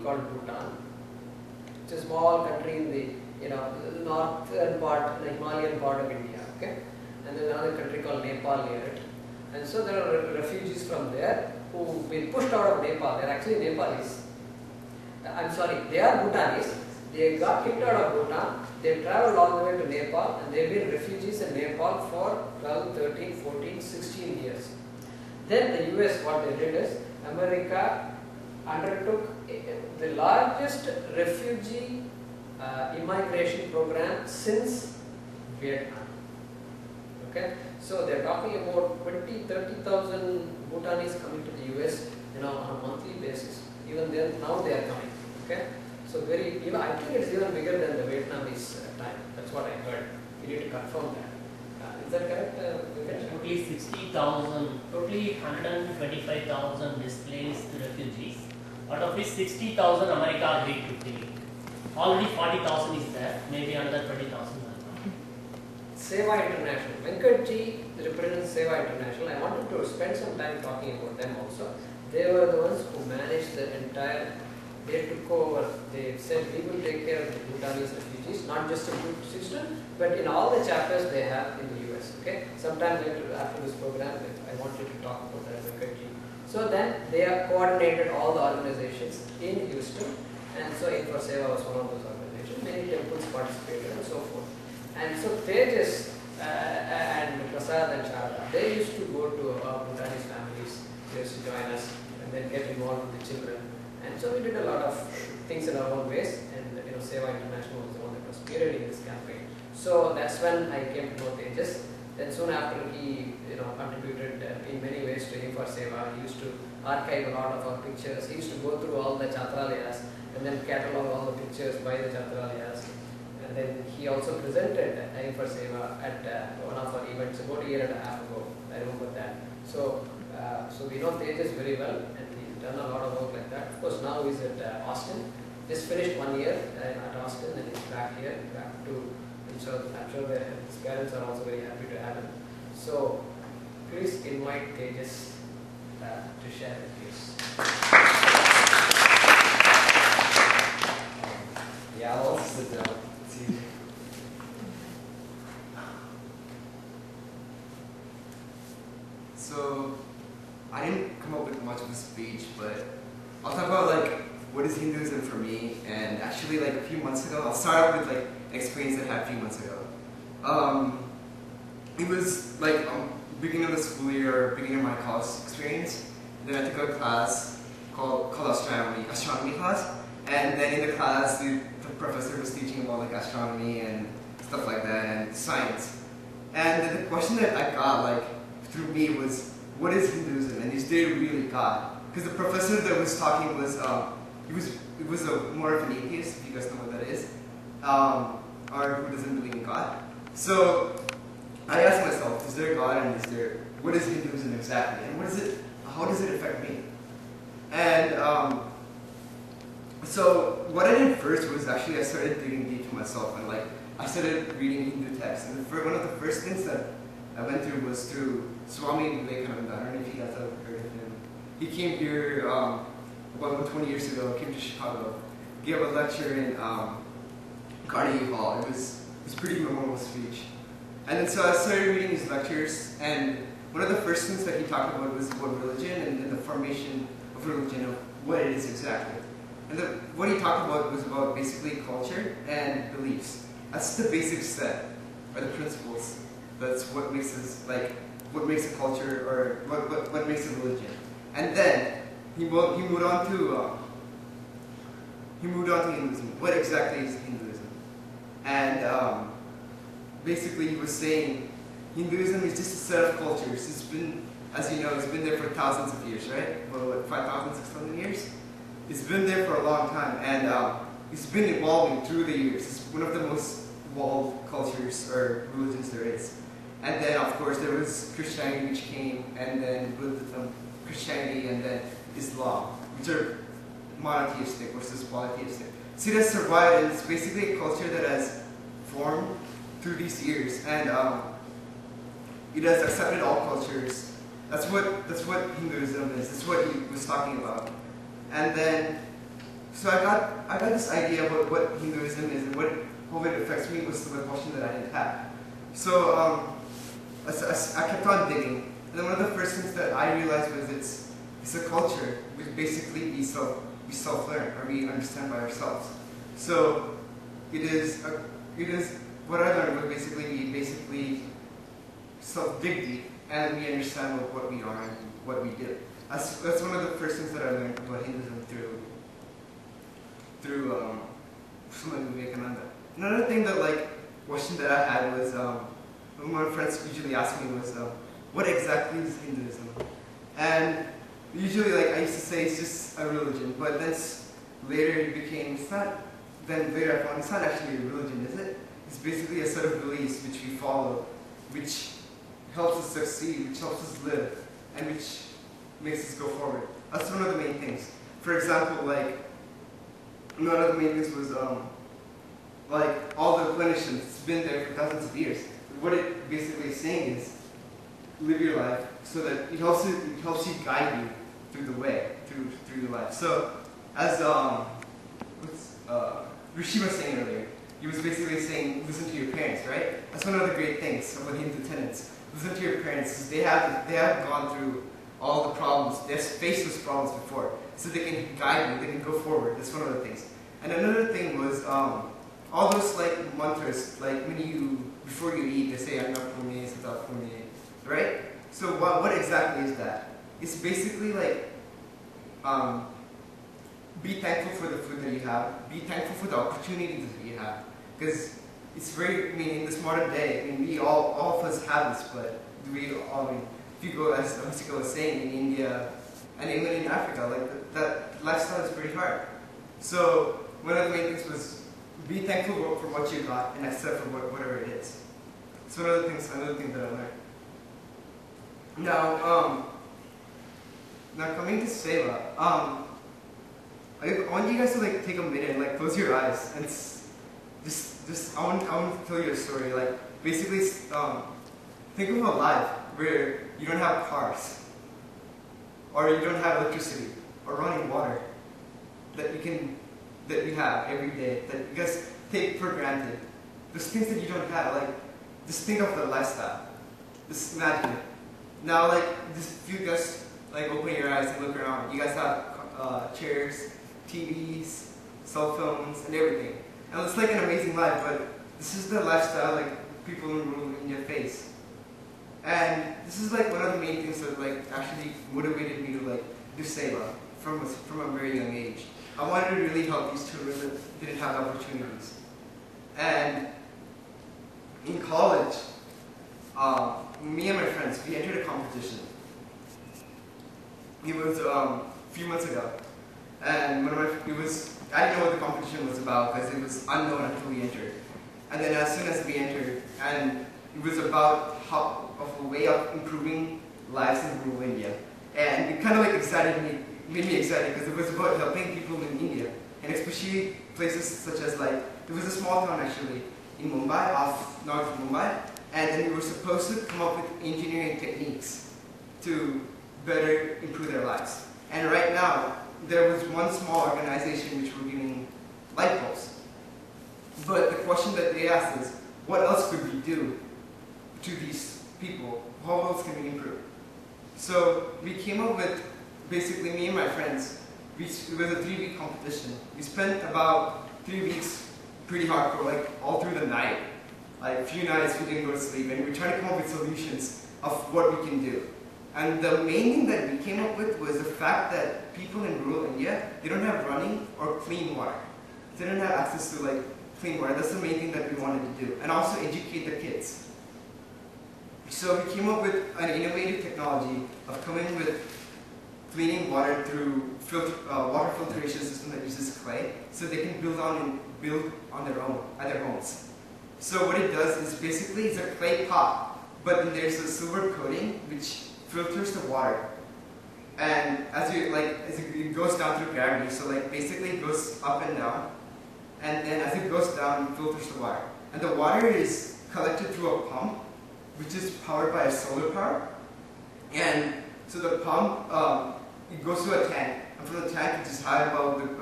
called Bhutan. It's a small country in the northern part, the Himalayan part of India. Okay, and there's another country called Nepal near it. And so there are refugees from there who've been pushed out of Nepal. They're actually Nepalese. I'm sorry, they are Bhutanese. They got kicked out of Bhutan. They traveled all the way to Nepal, and they've been refugees in Nepal for 12, 13, 14, 16 years. Then the US, what they did is, America undertook the largest refugee immigration program since Vietnam. Okay, so they're talking about 20, 30,000 Bhutanese coming to the US, on a monthly basis. Even then, now they are coming. Okay, so I think it's even bigger than the Vietnamese time. That's what I heard. You need to confirm that. Is that correct? Totally 60,000, totally 125,000 displaced refugees. Out of which 60,000 America agreed to take. Already 40,000 is there, maybe another 20,000. Seva International. Venkatji represents Seva International. I wanted to spend some time talking about them also. They were the ones who managed the entire, they took over, they said we will take care of the Bhutanese refugees, not just in Houston, but in all the chapters they have in the US. Okay? Sometime later after this program, I wanted to talk about that, Venkatji. So then they have coordinated all the organizations in Houston, and so Info Seva was one of those organizations. Many temples participated and so forth. And so Tejas and Prasad and Sharada, they used to go to our Bhutanese families, they used to join us and then get involved with the children. And so we did a lot of things in our own ways, and Seva International was the one that was spearheading this campaign. So that's when I came to know Tejas. Then soon after he contributed in many ways to Info Seva. He used to archive a lot of our pictures. He used to go through all the Chatralayas and then catalog all the pictures by the Chatralayas. And then he also presented Info Seva at one of our events about a year and a half ago. I remember that. So we know Tejas very well, and he's done a lot of work like that. Of course, now he's at Austin. Just finished 1 year at Austin, and he's back here, back to. So I'm sure his parents are also very happy to have him. So please invite Tejas to share the views. Yeah, I'll also sit down. So I didn't come up with much of a speech, but I'll talk about what is Hinduism for me. And actually, a few months ago, I'll start off with an experience that I had a few months ago. It was beginning of the school year, beginning of my college experience. Then I took a class called astronomy class. And then in the class, the professor was teaching about astronomy and stuff like that and science. And the question that I got through me was, what is Hinduism, and is there really God? Because the professor that was talking was more of an atheist, if you guys know what that is, or who doesn't believe in God. So I asked myself, is there God, and what is Hinduism exactly, and how does it affect me? And so what I did first was I started digging deep to myself, and I started reading Hindu texts. And one of the first things that I went through was through Swami Vivekananda. I don't know if you guys have heard of him. He came here about 20 years ago. Came to Chicago, gave a lecture in Carnegie Hall. It was a pretty memorable speech. And then so I started reading his lectures, and one of the first things that he talked about was about religion and the formation of religion, of what it is exactly. And what he talked about was about basically culture and beliefs. That's the basic set, or the principles. That's what makes us what makes a culture, or what makes a religion. And then he moved on to Hinduism. What exactly is Hinduism? And basically he was saying Hinduism is just a set of cultures. It's been, as you know, it's been there for thousands of years, right? About 5,000, 6,000 years? It's been there for a long time, and it's been evolving through the years. It's one of the most evolved cultures or religions there is. And then, of course, there was Christianity, which came, and then Buddhism, Christianity, and then Islam, which are monotheistic versus polytheistic. So it has survived, and it's basically a culture that has formed through these years, and it has accepted all cultures. That's what Hinduism is. That's what he was talking about. And then, so I got this idea about what Hinduism is and how it affects me was the question that I didn't have. So I kept on digging, and then one of the first things that I realized was it's a culture which basically we self-learn or we understand by ourselves. So it is what I learned was basically self-dig deep, and we understand what we are and what we do. That's one of the first things that I learned about Hinduism through Swami Vivekananda. Another thing question that I had was one of my friends usually asked me was what exactly is Hinduism? And usually I used to say it's just a religion, but then later it became later I found it's not actually a religion, is it? It's basically a set of beliefs which we follow, which helps us succeed, which helps us live, and which makes us go forward. That's one of the main things. For example, one of the main things was all the clinicians, it's been there for thousands of years. What it basically is saying is live your life so that it helps you guide you through the way, through your life. So as Rishi was saying earlier, he was basically saying listen to your parents, right? That's one of the great things about Hindu tenets. Listen to your parents. They have gone through all the problems. They've faced those problems before, so they can guide you. They can go forward. That's one of the things. And another thing was all those mantras, before you eat, they say Annapurne, Satapurne, right? So what exactly is that? It's basically be thankful for the food that you have. Be thankful for the opportunities that you have, because it's very. In this modern day, we all of us have this, but if you go as Hamsika was saying in India and even in Africa, that lifestyle is pretty hard. So one of the main things was be thankful for what you got and accept for whatever it is. So another thing that I learned. Now coming to Seva, I want you guys to take a minute and close your eyes and I want to tell you a story. Basically, think of a life where you don't have cars, or you don't have electricity, or running water that you have every day that you guys take for granted. Those things that you don't have, just think of the lifestyle. Just imagine it. Now, if you guys open your eyes and look around, you guys have chairs, TVs, cell phones, and everything. And it's an amazing life, but this is the lifestyle people in your face. And this is one of the main things that actually motivated me to do Seva from a very young age. I wanted to really help these children that didn't have opportunities. And in college, me and my friends, we entered a competition. It was a few months ago. And I didn't know what the competition was about because it was unknown until we entered. And then as soon as we entered, and it was about a way of improving lives in rural India. And it kind of made me excited because it was about helping people in India. And especially places such as there was a small town actually in Mumbai, off north of Mumbai. And then we were supposed to come up with engineering techniques to better improve their lives. And right now, there was one small organization which were giving light bulbs. But the question that they asked is, what else could we do to these people? How else can we improve? So we came up with, basically me and my friends, it was a 3-week competition. We spent about 3 weeks pretty hardcore, all through the night. A few nights we didn't go to sleep, and we were trying to come up with solutions of what we can do. And the main thing that we came up with was the fact that people in rural India, they don't have running or clean water. They don't have access to clean water. That's the main thing that we wanted to do. And also educate the kids. So we came up with an innovative technology of coming with cleaning water through water filtration system that uses clay, so they can build on their own at their homes. So what it does is basically it's a clay pot, but then there's a silver coating which filters the water, and as it goes down through gravity, so basically it goes up and down, and then as it goes down, it filters the water, and the water is collected through a pump, which is powered by a solar power, and so the pump it goes to a tank, and from the tank it is high above the